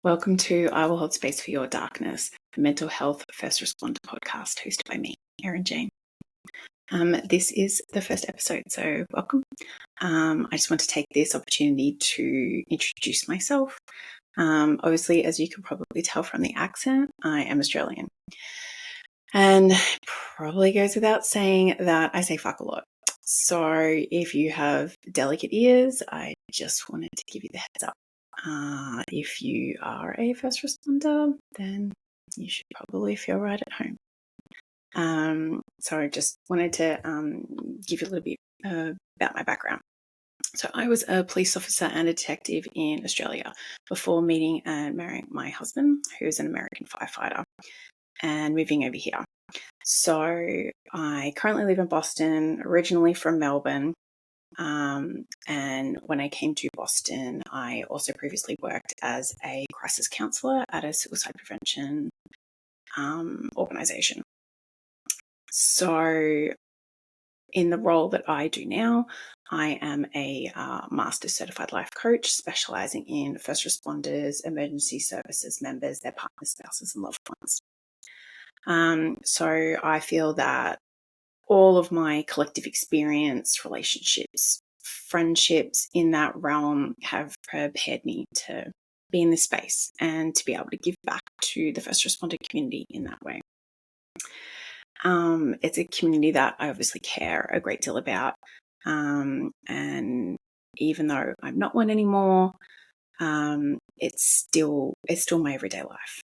Welcome to I Will Hold Space for Your Darkness, a mental health first responder podcast hosted by me, Erin Jane. This is the first episode, so welcome. I just want to take this opportunity to introduce myself. Obviously, as you can probably tell from the accent, I am Australian. And probably goes without saying that I say fuck a lot. So if you have delicate ears, I just wanted to give you the heads up. If you are a first responder, then you should probably feel right at home. So I just wanted to give you a little bit about my background. So I was a police officer and a detective in Australia before meeting and marrying my husband, who's an American firefighter, and moving over here. So I currently live in Boston, originally from Melbourne. And when I came to Boston, I also previously worked as a crisis counsellor at a suicide prevention organisation. So in the role that I do now, I am a master certified life coach specialising in first responders, emergency services members, their partners, spouses and loved ones. So I feel that all of my collective experience, relationships, friendships in that realm have prepared me to be in this space and to be able to give back to the first responder community in that way. It's a community that I obviously care a great deal about. And even though I'm not one anymore, it's still my everyday life.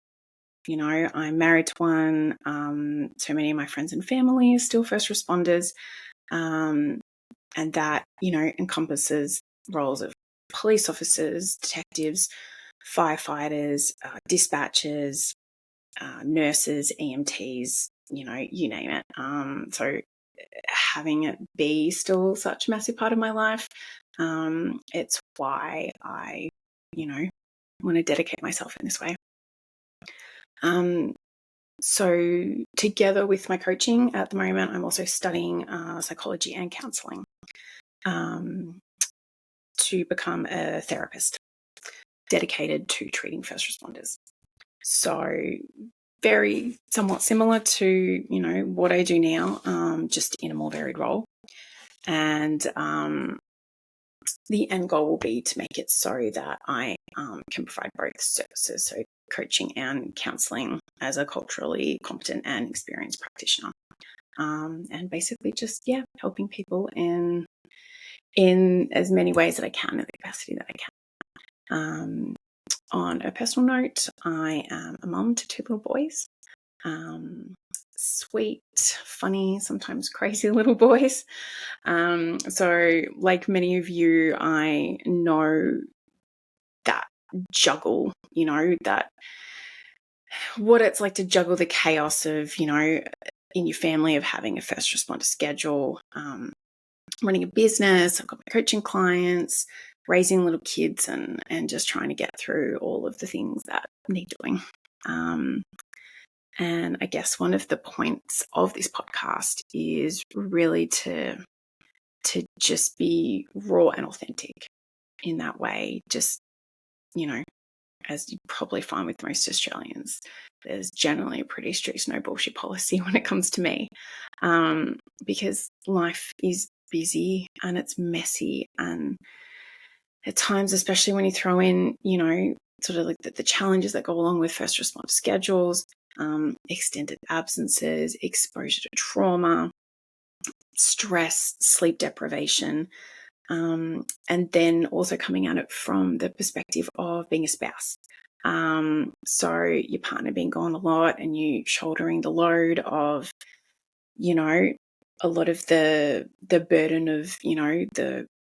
You know, I'm married to one. So many of my friends and family are still first responders. And that, encompasses roles of police officers, detectives, firefighters, dispatchers, nurses, EMTs, you name it. So having it be still such a massive part of my life, it's why I, want to dedicate myself in this way. So together with my coaching at the moment, I'm also studying psychology and counselling to become a therapist dedicated to treating first responders. So very somewhat similar to, what I do now, just in a more varied role. And the end goal will be to make it so that I can provide both services, so coaching and counselling as a culturally competent and experienced practitioner. And basically just, helping people in as many ways that I can, in the capacity that I can. On a personal note, I am a mum to 2 little boys. Sweet, funny, sometimes crazy little boys. So like many of you, I know that juggle, that what it's like to juggle the chaos of, in your family of having a first responder schedule, running a business. I've got my coaching clients, raising little kids, and just trying to get through all of the things that need doing. And I guess one of the points of this podcast is really to just be raw and authentic in that way. Just, as you probably find with most Australians, there's generally a pretty strict no bullshit policy when it comes to me, because life is busy and it's messy, and at times, especially when you throw in, sort of like the challenges that go along with first responder schedules, extended absences, exposure to trauma, stress, sleep deprivation, and then also coming at it from the perspective of being a spouse. So your partner being gone a lot and you shouldering the load of, a lot of the burden of,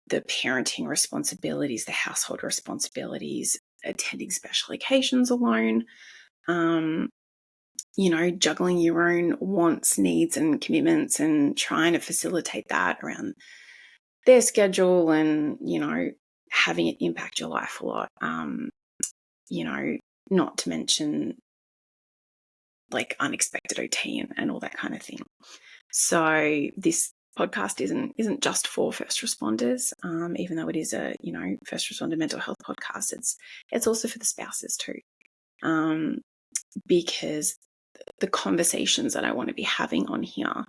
the parenting responsibilities, the household responsibilities, attending special occasions alone, juggling your own wants, needs and commitments and trying to facilitate that around their schedule and, having it impact your life a lot. Not to mention like unexpected OT and all that kind of thing. So this podcast isn't just for first responders, even though it is a, first responder mental health podcast. It's also for the spouses too. because the conversations that I want to be having on here,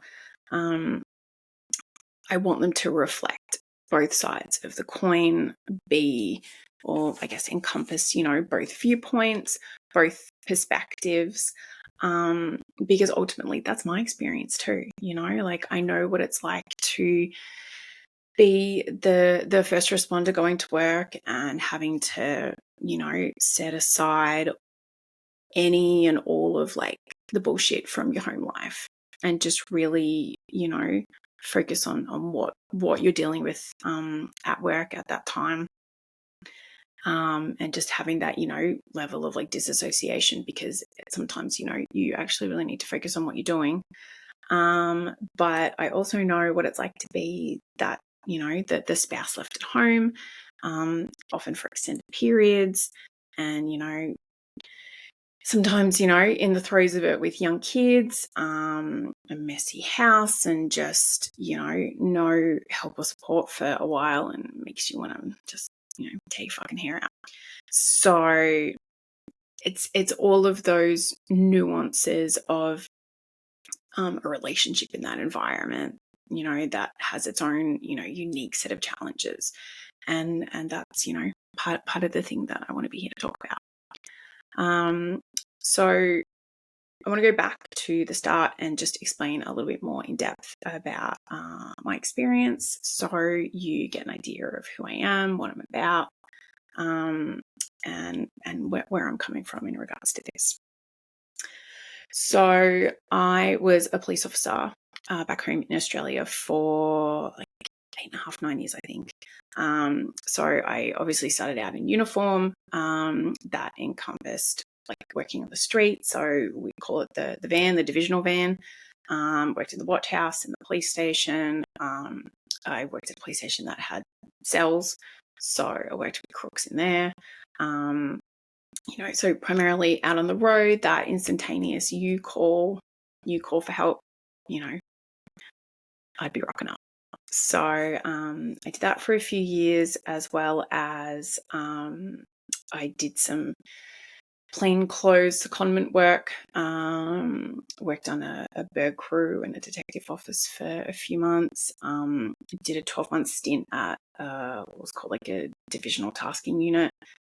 I want them to reflect both sides of the coin, encompass, both viewpoints, both perspectives, because ultimately that's my experience too. Like, I know what it's like to be the first responder going to work and having to, set aside any and all of like the bullshit from your home life and just really, focus on what you're dealing with at work at that time. And just having that, level of like disassociation, because sometimes, you actually really need to focus on what you're doing. But I also know what it's like to be that, the spouse left at home, often for extended periods. And, sometimes, in the throes of it with young kids, a messy house, and just, no help or support for a while, and makes you want to just, tear your fucking hair out. So it's all of those nuances of a relationship in that environment, that has its own, unique set of challenges. And that's, part of the thing that I want to be here to talk about. So I want to go back to the start and just explain a little bit more in depth about my experience, so you get an idea of who I am, what I'm about, and where I'm coming from in regards to this. So I was a police officer back home in Australia for like 8.5, 9 years, I think. So I obviously started out in uniform. That encompassed like working on the street. So we call it the van, the divisional van. Worked in the watch house and the police station. I worked at a police station that had cells. So I worked with crooks in there. So primarily out on the road, that instantaneous you call for help, I'd be rocking up. So I did that for a few years, as well as I did some plainclothes secondment work, worked on a burg crew and a detective office for a few months, did a 12-month stint at what was called like a divisional tasking unit,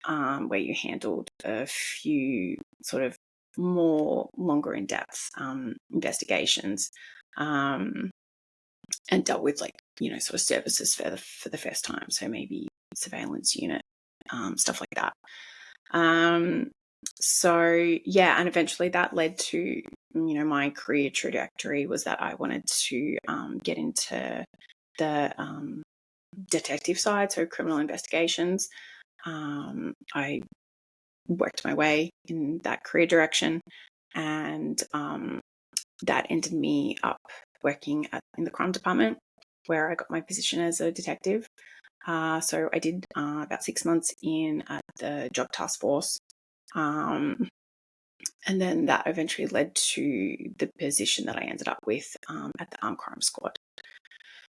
where you handled a few sort of more longer in depth investigations, and dealt with like, sort of services for the first time. So maybe surveillance unit, stuff like that. So yeah, and eventually that led to, my career trajectory was that I wanted to get into the detective side, so criminal investigations. I worked my way in that career direction, and that ended me up working in the crime department, where I got my position as a detective. So I did about 6 months in at the drug task force. And then that eventually led to the position that I ended up with at the armed crime squad.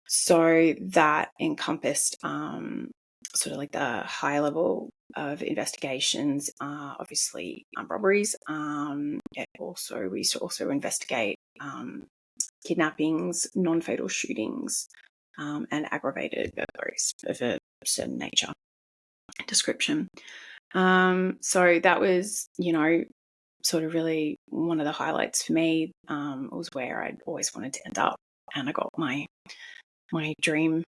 So that encompassed sort of like the high level of investigations, obviously robberies. We used to also investigate kidnappings, non-fatal shootings, and aggravated burglaries of a certain nature and description. So that was, sort of really one of the highlights for me. It was where I'd always wanted to end up, and I got my dream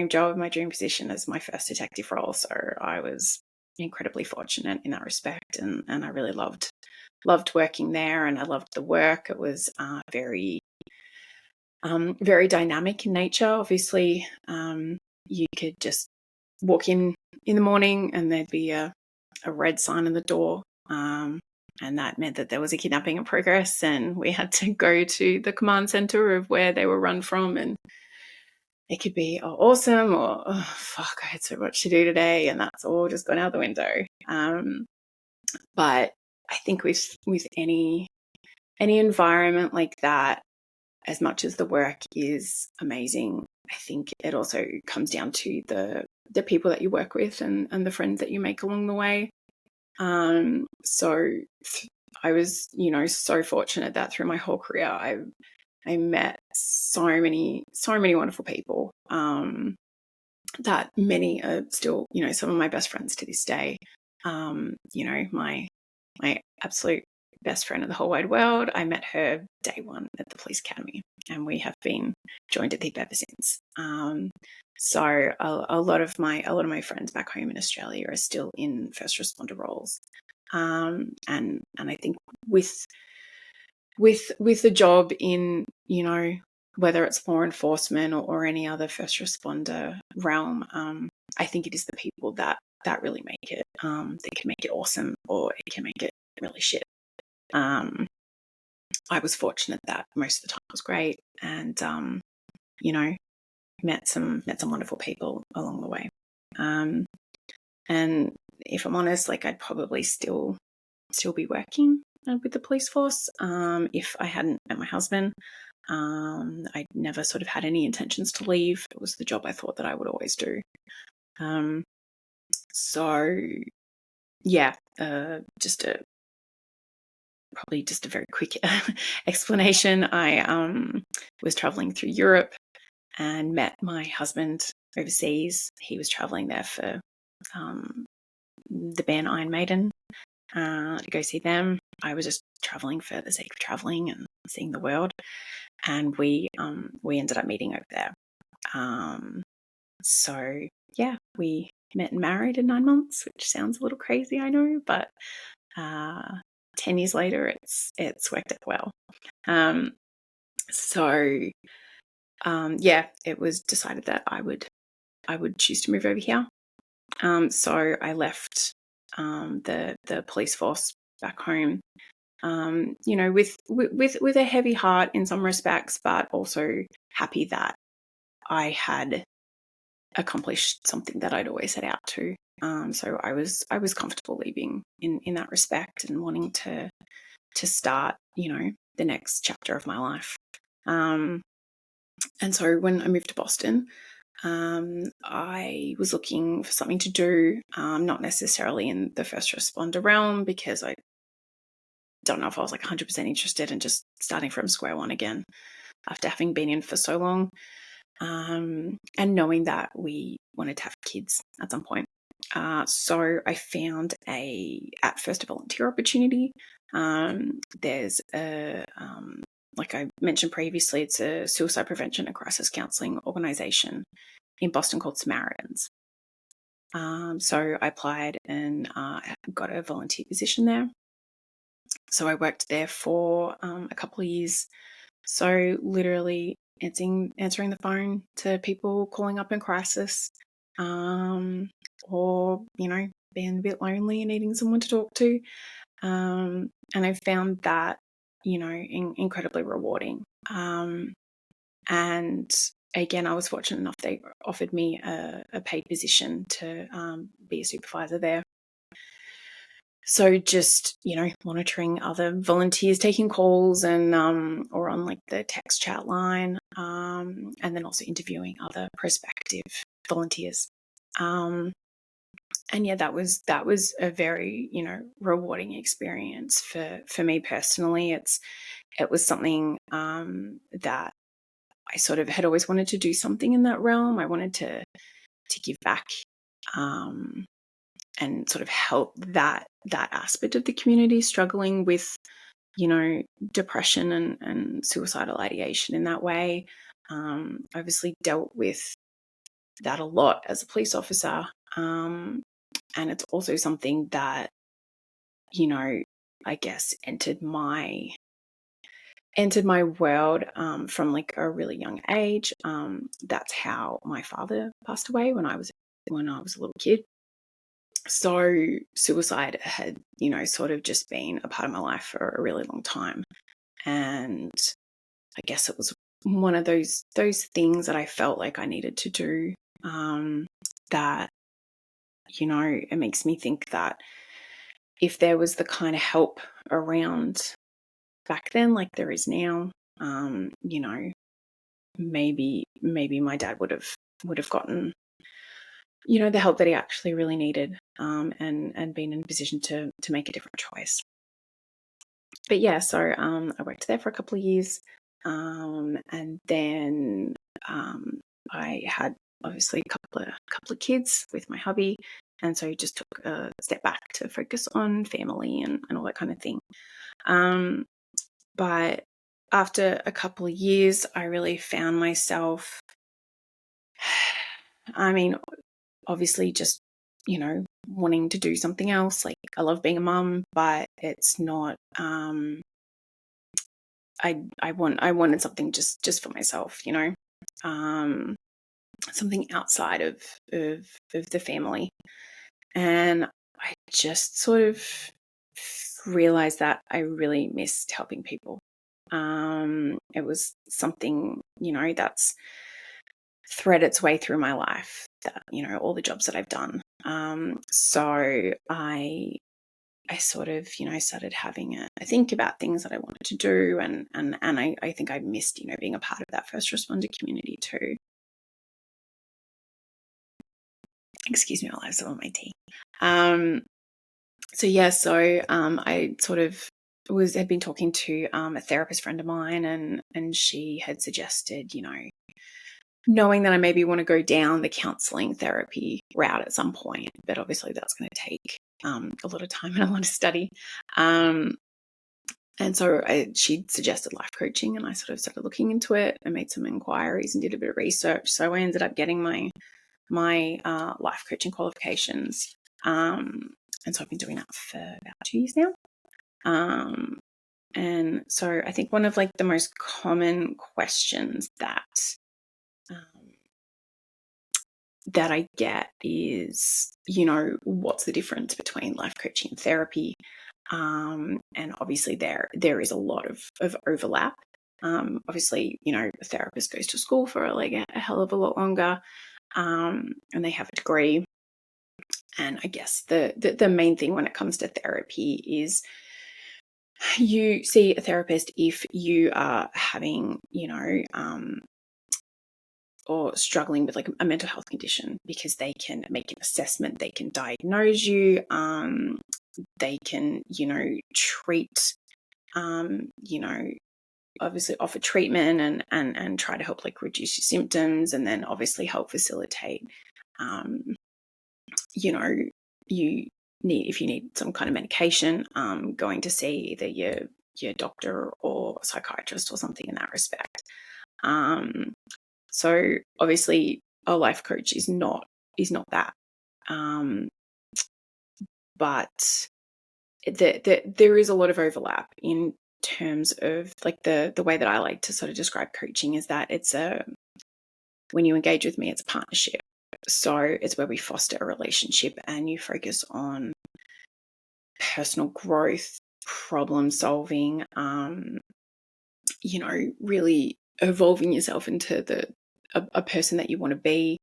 job, my dream position as my first detective role. So I was incredibly fortunate in that respect, and I really loved working there, and I loved the work. It was very dynamic in nature. Obviously, you could just walk in the morning and there'd be a red sign on the door, and that meant that there was a kidnapping in progress, and we had to go to the command center of where they were run from, and it could be awesome, or fuck, I had so much to do today, and that's all just gone out the window. But I think with any environment like that, as much as the work is amazing, I think it also comes down to the people that you work with and the friends that you make along the way. So I was, so fortunate that through my whole career, I met so many wonderful people, that many are still, some of my best friends to this day. My absolute best friend in the whole wide world, I met her day one at the police academy, and we have been joined at the hip ever since. So a lot of my friends back home in Australia are still in first responder roles, and I think with the job in, whether it's law enforcement or any other first responder realm, I think it is the people that really make it. They can make it awesome, or it can make it really shit. I was fortunate that most of the time was great, and met some wonderful people along the way. And if I'm honest, like, I'd probably still be working with the police force if I hadn't met my husband. I'd never sort of had any intentions to leave. It was the job I thought that I would always do. So yeah, probably just a very quick explanation. I was traveling through Europe and met my husband overseas. He was traveling there for the band Iron Maiden, to go see them. I was just traveling for the sake of traveling and seeing the world, and we ended up meeting over there. So yeah, we met and married in 9 months, which sounds a little crazy, I know, but 10 years later, it's worked out well. Yeah, it was decided that I would choose to move over here. So I left the police force back home, with a heavy heart in some respects, but also happy that I had accomplished something that I'd always set out to. So I was comfortable leaving in that respect, and wanting to start, the next chapter of my life. And so when I moved to Boston, I was looking for something to do, not necessarily in the first responder realm, because I don't know if I was like 100% interested in just starting from square one again after having been in for so long, and knowing that we wanted to have kids at some point. So I found at first a volunteer opportunity. There's like I mentioned previously, it's a suicide prevention and crisis counselling organisation in Boston called Samaritans. So I applied and got a volunteer position there. So I worked there for a couple of years. So literally answering the phone to people calling up in crisis, or, being a bit lonely and needing someone to talk to. And I found that, incredibly rewarding. And again, I was fortunate enough they offered me a paid position to be a supervisor there. So just, monitoring other volunteers taking calls and or on like the text chat line, and then also interviewing other prospective volunteers. And yeah, that was a very, rewarding experience for me personally. It was something that I sort of had always wanted to do something in that realm. I wanted to give back, and sort of help that aspect of the community struggling with, depression and suicidal ideation in that way. Obviously dealt with that a lot as a police officer. And it's also something that, I guess entered my world from like a really young age. That's how my father passed away when I was a little kid. So suicide had, sort of just been a part of my life for a really long time. And I guess it was one of those things that I felt like I needed to do, that, it makes me think that if there was the kind of help around back then like there is now, maybe my dad would have gotten the help that he actually really needed, and being in a position to make a different choice. But yeah, so I worked there for a couple of years, and then I had obviously a couple of kids with my hubby, and so just took a step back to focus on family and all that kind of thing. But after a couple of years, I really found myself, I mean, obviously just, wanting to do something else. Like, I love being a mum, but it's not, I wanted something just for myself, something outside of the family. And I just sort of realized that I really missed helping people. It was something, that's thread its way through my life, that, all the jobs that I've done. So I sort of, started having a think about things that I wanted to do, and I think I missed, being a part of that first responder community too. Excuse me while I have some of my tea. I sort of had been talking to a therapist friend of mine, and she had suggested, knowing that I maybe want to go down the counselling therapy route at some point, but obviously that's going to take a lot of time and a lot of study. And so she suggested life coaching, and I sort of started looking into it and made some inquiries and did a bit of research. So I ended up getting my life coaching qualifications. And so I've been doing that for about 2 years now. And so I think one of the most common questions that I get is, what's the difference between life coaching and therapy? And obviously there is a lot of overlap. Obviously, a therapist goes to school for a hell of a lot longer, and they have a degree. And I guess the main thing when it comes to therapy is you see a therapist if you are having, or struggling with a mental health condition, because they can make an assessment, they can diagnose you, they can, treat, obviously offer treatment and try to help reduce your symptoms, and then obviously help facilitate, if you need some kind of medication, going to see either your doctor or psychiatrist or something in that respect. So obviously a life coach is not that. But there is a lot of overlap in terms of the way that I like to sort of describe coaching is that when you engage with me, it's a partnership. So it's where we foster a relationship and you focus on personal growth, problem solving, really evolving yourself into a person that you want to be,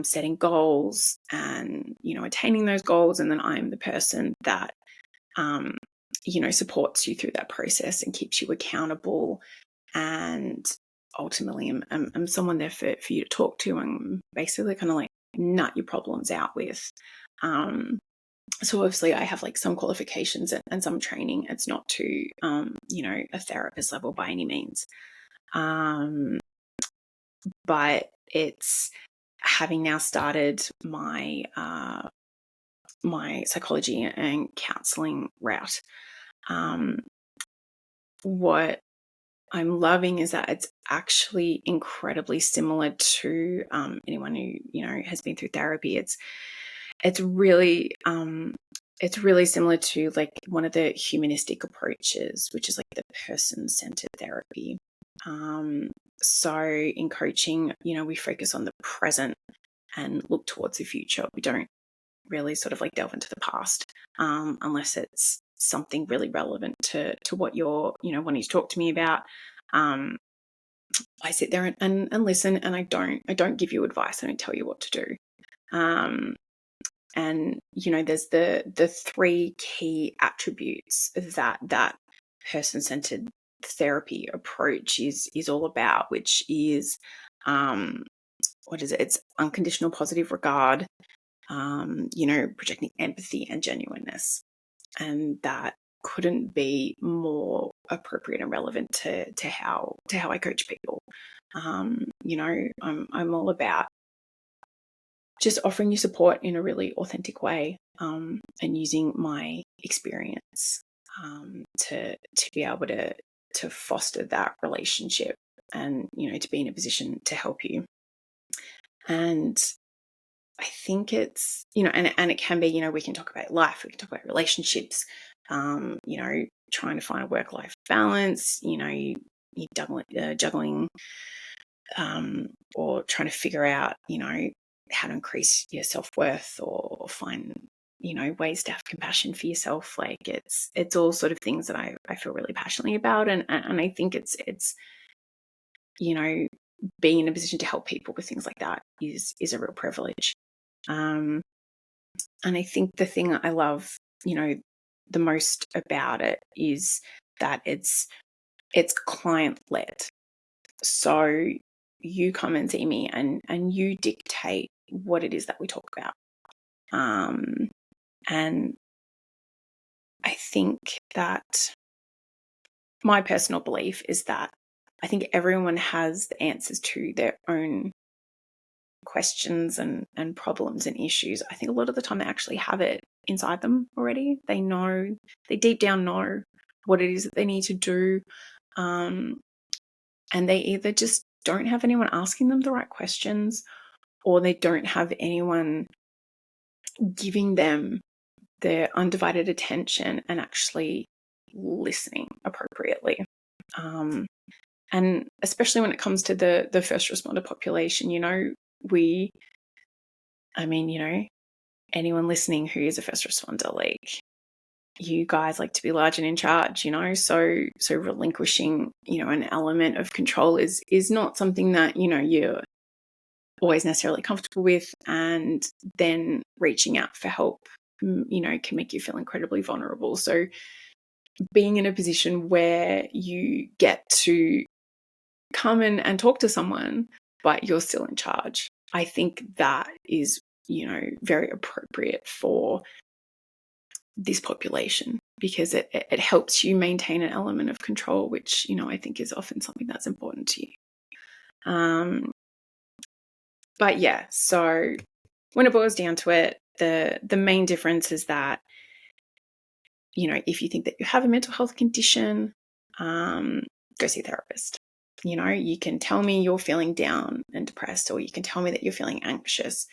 setting goals and, attaining those goals. And then I'm the person that, supports you through that process and keeps you accountable. And ultimately I'm someone there for you to talk to and basically kind of nut your problems out with. So obviously I have some qualifications and some training. It's not to, a therapist level by any means. But it's having now started my my psychology and counselling route. What I'm loving is that it's actually incredibly similar to anyone who has been through therapy. It's really similar to one of the humanistic approaches, which is the person-centered therapy. So in coaching, we focus on the present and look towards the future. We don't really sort of delve into the past, unless it's something really relevant to what you're, wanting to talk to me about. I sit there and listen, and I don't give you advice. I don't tell you what to do. And, there's the three key attributes that person-centered therapy approach is all about, which is what is it? It's unconditional positive regard, projecting empathy and genuineness. And that couldn't be more appropriate and relevant to how I coach people. I'm all about just offering you support in a really authentic way, and using my experience to be able to foster that relationship, and to be in a position to help you. And I think it's, and it can be, we can talk about life, we can talk about relationships, trying to find a work-life balance, you juggling, or trying to figure out, how to increase your self-worth, or find, ways to have compassion for yourself. Like it's all sort of things that I feel really passionately about. And I think it's, being in a position to help people with things like that is a real privilege. And I think the thing I love, the most about it is that it's client-led. So you come and see me, and you dictate what it is that we talk about. And I think that my personal belief is that I think everyone has the answers to their own questions and problems and issues. I think a lot of the time they actually have it inside them already. They deep down know what it is that they need to do. And they either just don't have anyone asking them the right questions, or they don't have anyone giving them their undivided attention and actually listening appropriately. And especially when it comes to the first responder population, anyone listening who is a first responder, like, you guys like to be large and in charge, so relinquishing, an element of control is not something that, you're always necessarily comfortable with. And then reaching out for help, can make you feel incredibly vulnerable. So being in a position where you get to come in and talk to someone, but you're still in charge, I think that is, very appropriate for this population, because it helps you maintain an element of control, which, I think is often something that's important to you. But yeah, so when it boils down to it, the main difference is that, if you think that you have a mental health condition, go see a therapist. You can tell me you're feeling down and depressed, or you can tell me that you're feeling anxious,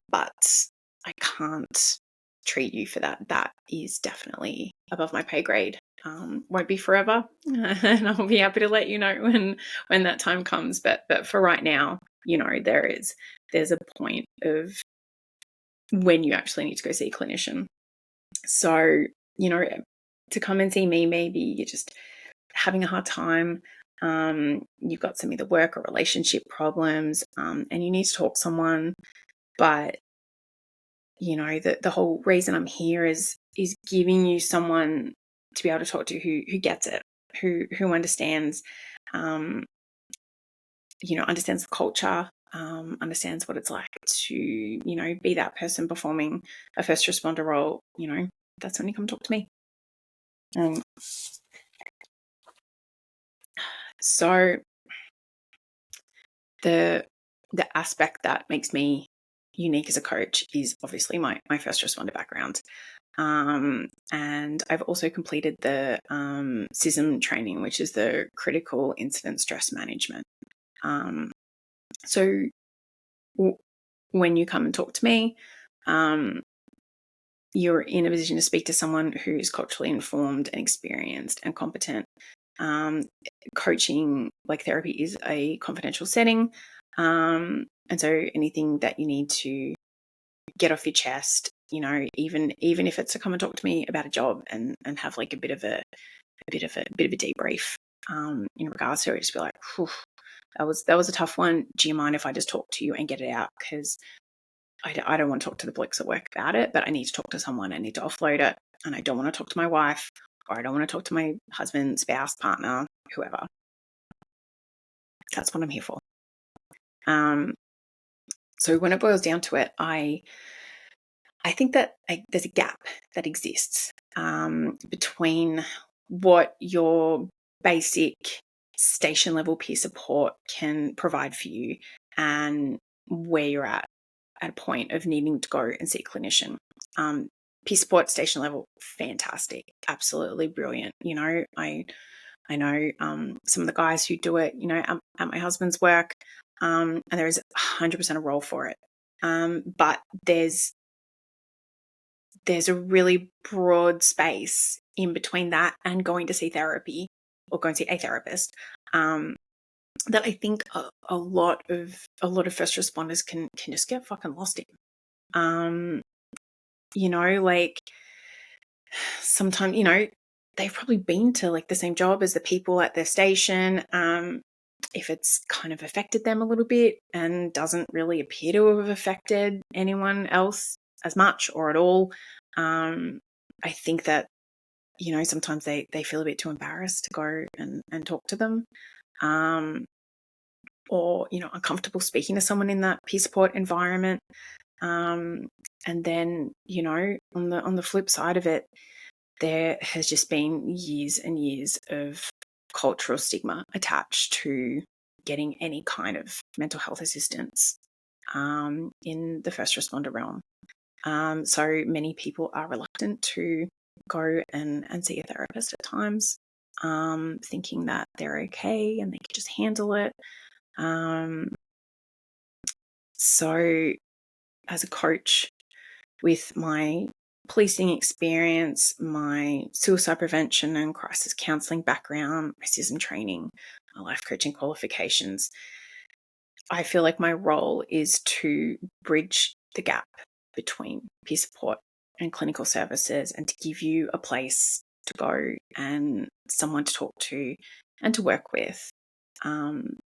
but I can't treat you for that. That is definitely above my pay grade. Won't be forever, and I'll be happy to let you know when that time comes. But for right now, there's a point of when you actually need to go see a clinician. So, to come and see me, maybe you're just having a hard time, you've got some either work or relationship problems, and you need to talk to someone. But, the whole reason I'm here is giving you someone to be able to talk to who gets it, who understands, understands the culture, understands what it's like to, be that person performing a first responder role. That's when you come talk to me. So the aspect that makes me unique as a coach is obviously my first responder background. And I've also completed the CISM training, which is the critical incident stress management. So when you come and talk to me, you're in a position to speak to someone who's culturally informed and experienced and competent. Coaching, like therapy, is a confidential setting. And so anything that you need to get off your chest, even if it's to come and talk to me about a job and have like a bit of a debrief, in regards to it, just be like, that was a tough one. Do you mind if I just talk to you and get it out? Because I don't want to talk to the blokes at work about it, but I need to talk to someone. I need to offload it, and I don't want to talk to my wife, or I don't want to talk to my husband, spouse, partner, whoever. That's what I'm here for. So when it boils down to it, I think that there's a gap that exists between what your basic station level peer support can provide for you and where you're at a point of needing to go and see a clinician. Peer support station level, fantastic, absolutely brilliant. I know some of the guys who do it, at my husband's work, and there is 100% a role for it. But there's a really broad space in between that and going to see therapy or going to see a therapist, that I think a lot of first responders can just get fucking lost in. Like sometimes, they've probably been to like the same job as the people at their station. If it's kind of affected them a little bit and doesn't really appear to have affected anyone else as much or at all, I think that, sometimes they feel a bit too embarrassed to go and talk to them, or, uncomfortable speaking to someone in that peer support environment. And then, on the flip side of it, there has just been years and years of cultural stigma attached to getting any kind of mental health assistance in the first responder realm. So many people are reluctant to go and see a therapist at times, thinking that they're okay and they can just handle it. So as a coach, with my policing experience, my suicide prevention and crisis counselling background, my CISM training, my life coaching qualifications, I feel like my role is to bridge the gap between peer support and clinical services, and to give you a place to go and someone to talk to and to work with,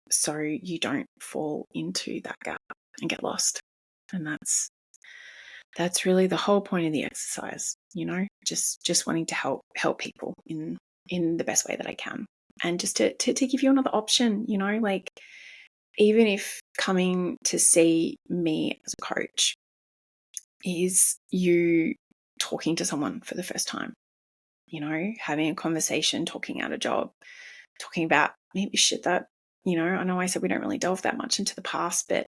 so you don't fall into that gap and get lost. And that's really the whole point of the exercise, just wanting to help people in the best way that I can. And just to give you another option, like, even if coming to see me as a coach is you talking to someone for the first time, having a conversation, talking out a job, talking about maybe shit that, I know I said we don't really delve that much into the past, but,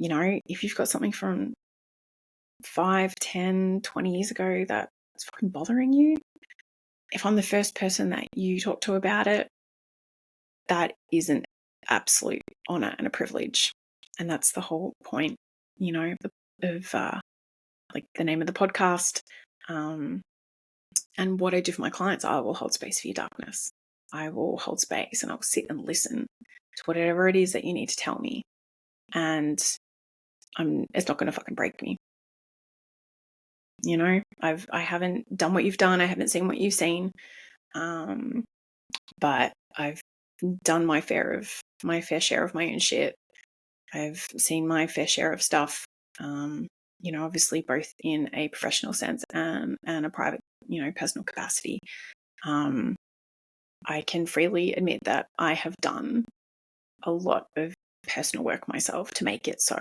if you've got something from 5, 10, 20 years ago that's fucking bothering you, if I'm the first person that you talk to about it, that is an absolute honor and a privilege. And that's the whole point, of like the name of the podcast. And what I do for my clients, I will hold space for your darkness. I will hold space and I'll sit and listen to whatever it is that you need to tell me. And it's not going to fucking break me. I haven't done what you've done. I haven't seen what you've seen. But I've done my fair share of my own shit. I've seen my fair share of stuff, obviously both in a professional sense and a private, personal capacity. I can freely admit that I have done a lot of personal work myself to make it so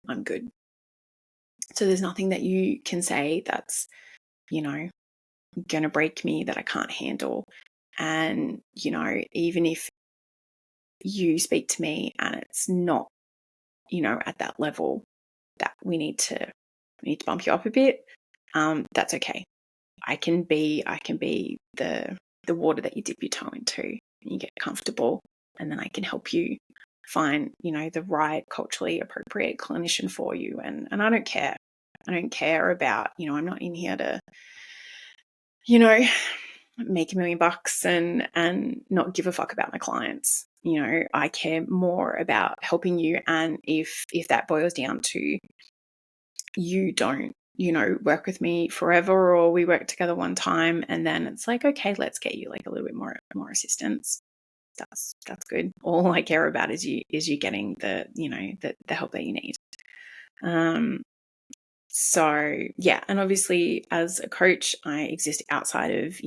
I'm good. So there's nothing that you can say that's, going to break me, that I can't handle. And, even if you speak to me and it's not, at that level that we need to bump you up a bit, that's okay. I can be the water that you dip your toe into and you get comfortable, and then I can help you find, the right culturally appropriate clinician for you. And I don't care. I don't care about, I'm not in here to, make $1 million and not give a fuck about my clients. I care more about helping you. And if that boils down to you don't, work with me forever, or we work together one time and then it's like, okay, let's get you like a little bit more assistance. That's good. All I care about is you getting the, the help that you need. So yeah, and obviously as a coach, I exist outside of,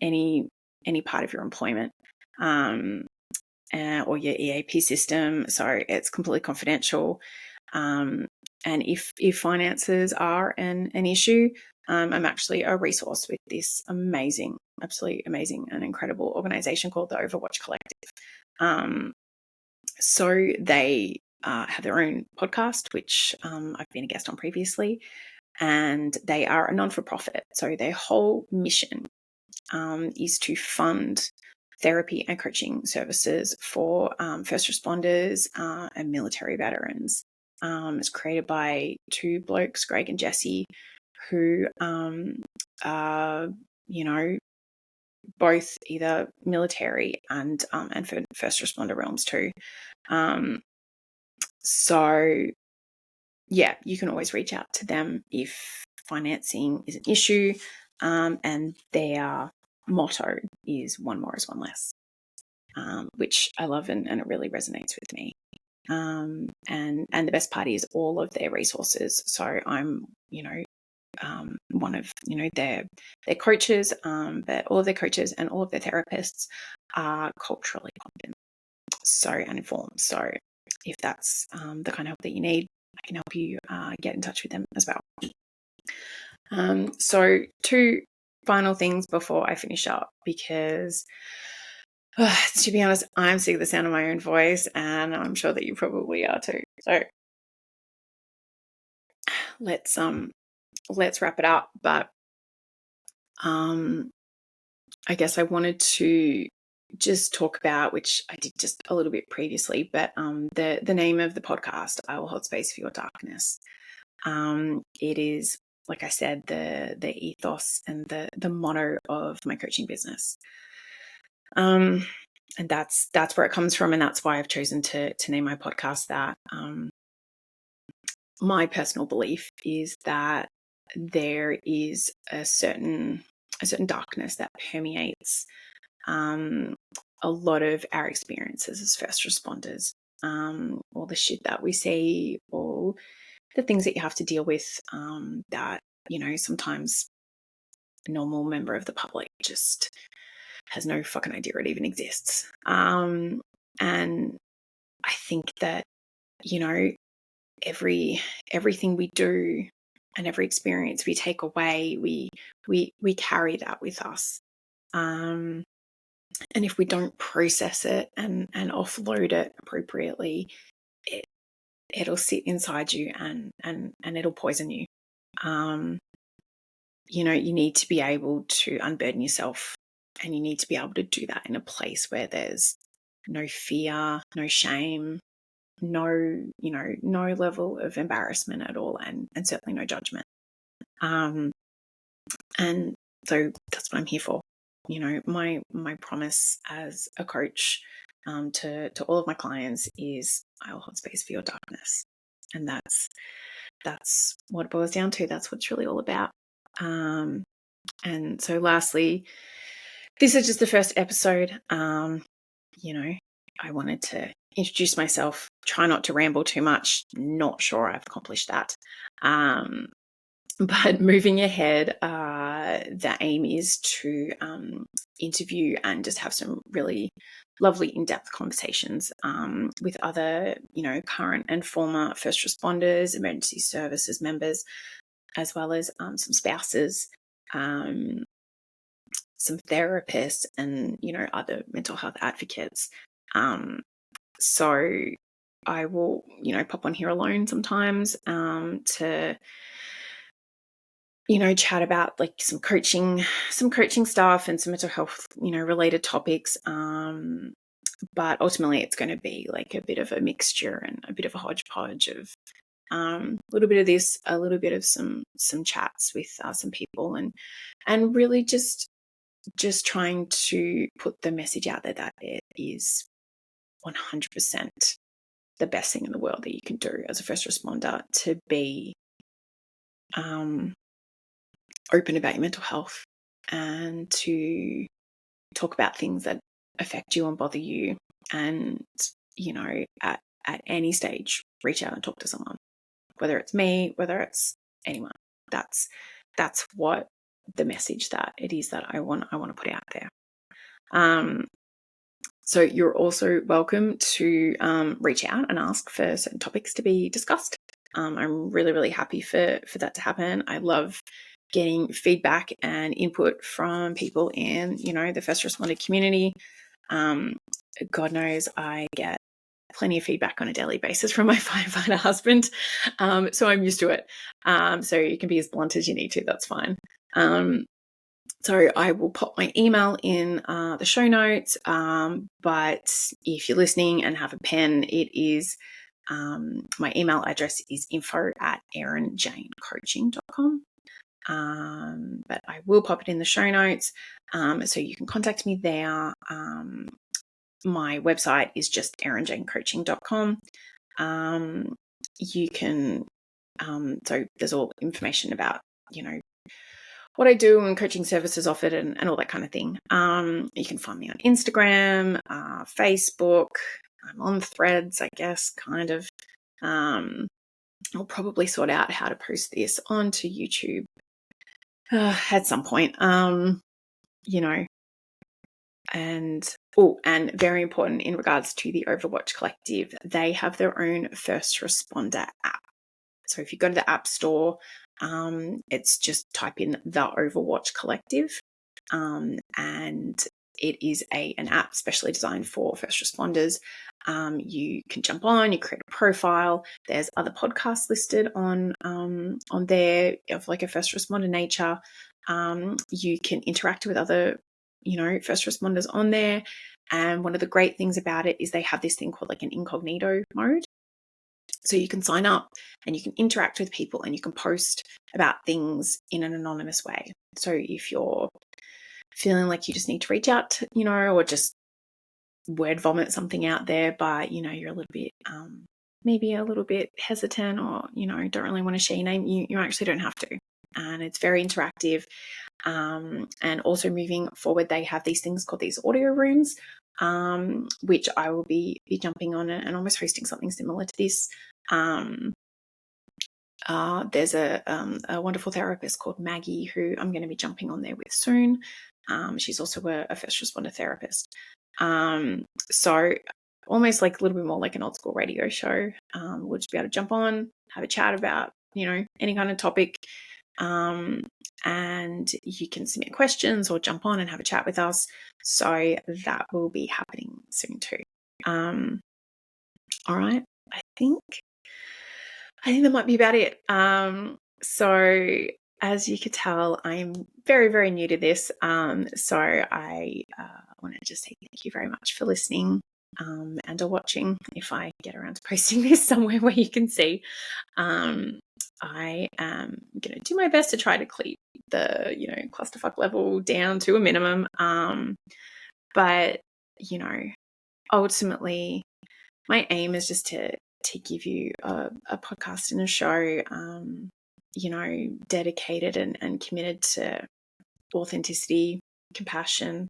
any part of your employment. And or your EAP system. So it's completely confidential. And if finances are an issue, I'm actually a resource with this absolutely amazing and incredible organization called the Overwatch Collective. So they have their own podcast, which I've been a guest on previously, and they are a non-for-profit. So their whole mission is to fund therapy and coaching services for first responders and military veterans. It's created by two blokes, Greg and Jesse, who are, both either military and for first responder realms too. So yeah, you can always reach out to them if financing is an issue. And their motto is "One more is one less," which I love and it really resonates with me. And the best part is all of their resources. So I'm, one of, their coaches, but all of their coaches and all of their therapists are culturally competent, and informed. So if that's the kind of help that you need, I can help you get in touch with them as well. So two final things before I finish up, because to be honest, I'm sick of the sound of my own voice, and I'm sure that you probably are too. So let's wrap it up. But I guess I wanted to just talk about, which I did just a little bit previously, but the name of the podcast, "I Will Hold Space for Your Darkness." It is, like I said, the ethos and the motto of my coaching business. And that's where it comes from, and that's why I've chosen to name my podcast that. My personal belief is that there is a certain darkness that permeates a lot of our experiences as first responders. All the shit that we see, all the things that you have to deal with, that, sometimes a normal member of the public just has no fucking idea it even exists. And I think that, everything we do and every experience we take away, we carry that with us. And if we don't process it and offload it appropriately, it'll sit inside you and it'll poison you. You need to be able to unburden yourself, and you need to be able to do that in a place where there's no fear, no shame, no level of embarrassment at all, and certainly no judgment. And so that's what I'm here for. My promise as a coach to all of my clients is, I will hold space for your darkness. And that's what it boils down to. That's what it's really all about. And so lastly, this is just the first episode. I wanted to introduce myself, try not to ramble too much. Not sure I've accomplished that. But moving ahead, the aim is to interview and just have some really lovely in-depth conversations with other, current and former first responders, emergency services members, as well as some spouses, some therapists, and, other mental health advocates. So I will, pop on here alone sometimes to chat about like some coaching stuff and some mental health, related topics. But ultimately it's going to be like a bit of a mixture and a bit of a hodgepodge of a little bit of this, a little bit of some chats with some people, and really just trying to put the message out there that it is 100% the best thing in the world that you can do as a first responder, to be open about your mental health and to talk about things that affect you and bother you. And, at any stage, reach out and talk to someone, whether it's me, whether it's anyone. That's what the message that it is that I want to put out there. So you're also welcome to reach out and ask for certain topics to be discussed. I'm really, really happy for that to happen. I love getting feedback and input from people in, the first responder community. God knows I get plenty of feedback on a daily basis from my firefighter husband. So I'm used to it. So you can be as blunt as you need to. That's fine. So I will pop my email in the show notes. But if you're listening and have a pen, it is my email address is info@erinjanecoaching.com. But I will pop it in the show notes. So you can contact me there. My website is just erinjanecoaching.com. You can, so there's all information about, what I do and coaching services offered and all that kind of thing. You can find me on Instagram, Facebook. I'm on Threads, I guess, kind of. I'll probably sort out how to post this onto YouTube at some point. And very important in regards to the Overwatch Collective, they have their own first responder app. So if you go to the App Store, it's just type in the Overwatch Collective, and it is an app specially designed for first responders. You can jump on, you create a profile. There's other podcasts listed on there of like a first responder nature. You can interact with other first responders on there. And one of the great things about it is they have this thing called like an incognito mode. So you can sign up and you can interact with people and you can post about things in an anonymous way. So if you're feeling like you just need to reach out, or just word vomit something out there, but, you're a little bit, maybe a little bit hesitant or, don't really want to share your name, you actually don't have to. And it's very interactive. And also moving forward, they have these things called these audio rooms, which I will be jumping on and almost hosting something similar to this. There's a wonderful therapist called Maggie who I'm going to be jumping on there with soon. She's also a first responder therapist. So almost like a little bit more like an old school radio show. We'll just be able to jump on, have a chat about, any kind of topic. And you can submit questions or jump on and have a chat with us. So that will be happening soon too. All right. I think that might be about it. So as you could tell, I'm very, very new to this. So I want to just say thank you very much for listening and or watching if I get around to posting this somewhere where you can see. I am going to do my best to try to keep the, clusterfuck level down to a minimum. But, ultimately my aim is just to give you a podcast and a show, dedicated and committed to authenticity, compassion,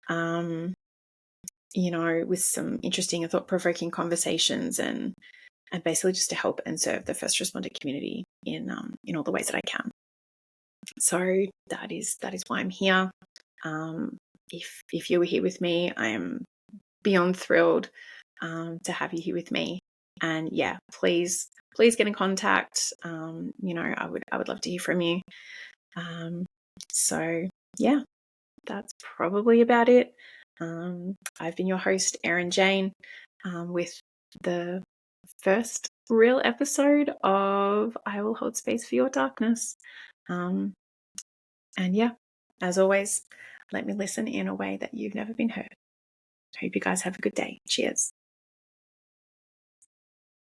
with some interesting and thought-provoking conversations and basically just to help and serve the first responder community in all the ways that I can. So that is why I'm here. If you were here with me, I am beyond thrilled to have you here with me. And yeah, please get in contact. I would love to hear from you. So yeah, that's probably about it. I've been your host, Erin Jane, with the first real episode of I Will Hold Space for Your Darkness. And yeah, as always, let me listen in a way that you've never been heard. Hope you guys have a good day. Cheers.